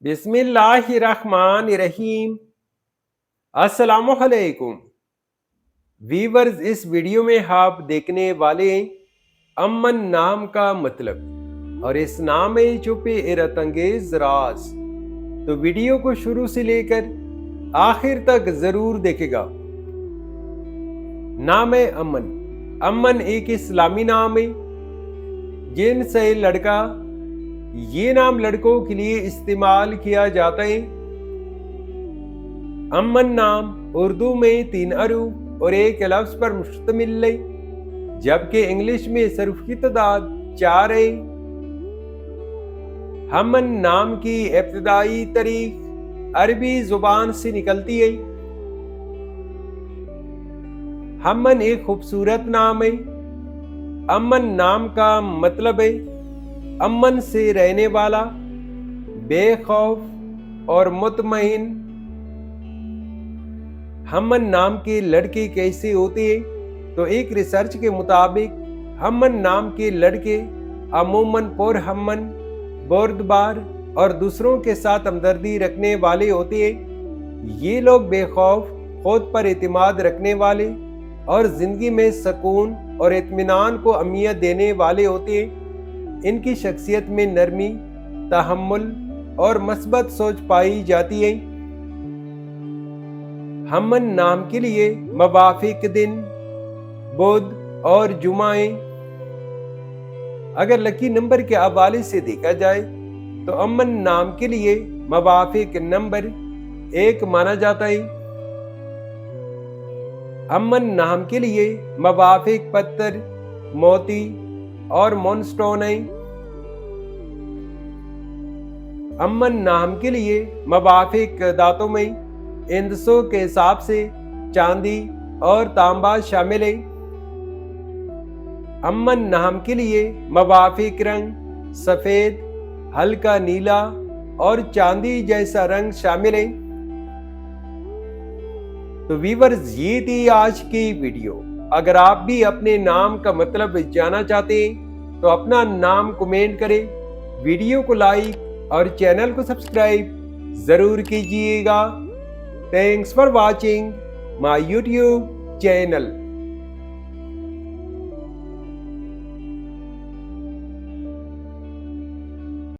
बिस्मिल्लाहिर्रहमानिर्रहीम। अस्सलामुअलैकुम वीवर्स, इस वीडियो में आप देखने वाले अमन नाम का मतलब और इस नाम में छुपे हैरतअंगेज राज। तो वीडियो को शुरू से लेकर आखिर तक जरूर देखेगा। नाम है अमन। अमन एक इस्लामी नाम है जिनसे लड़का, ये नाम लड़कों के लिए इस्तेमाल किया जाता है। अमन नाम उर्दू में 3 हरूफ और एक लफ्ज पर मुश्तमिल है, जबकि इंग्लिश में सिर्फ की तादाद 4 है। अमन नाम की इब्तिदाई तारीख अरबी जुबान से निकलती है। अमन एक खूबसूरत नाम है। अमन नाम का मतलब है अमन से रहने वाला, बेखौफ और मुतमईन। अमन नाम के लड़के कैसे होते हैं? तो एक रिसर्च के मुताबिक अमन नाम के लड़के अमूमन पुरअमन, बुर्दबार और दूसरों के साथ हमदर्दी रखने वाले होते हैं। ये लोग बेखौफ, खुद पर एतमाद रखने वाले और जिंदगी में सुकून और इत्मीनान को अहमियत देने वाले होते हैं। इनकी शख्सियत में नरमी, तहम्मुल और मस्बत सोच पाई जाती है। अमन नाम के लिए मवाफिक दिन बुध और जुमाए। अगर लकी नंबर के हवाले से देखा जाए तो अमन नाम के लिए मवाफिक नंबर 1 माना जाता है। अमन नाम के लिए मवाफिक पत्थर मोती और मूनस्टोन है। अमन नाम के लिए मवाफिक दांतों में इंदसों के हिसाब से चांदी और तांबा शामिल है। अमन नाम के लिए मवाफिक रंग सफेद, हल्का नीला और चांदी जैसा रंग शामिल है। तो व्यूअर्स, ये थी आज की वीडियो। अगर आप भी अपने नाम का मतलब जानना चाहते हैं तो अपना नाम कमेंट करें, वीडियो को लाइक और चैनल को सब्सक्राइब जरूर कीजिएगा। Thanks for watching my YouTube channel.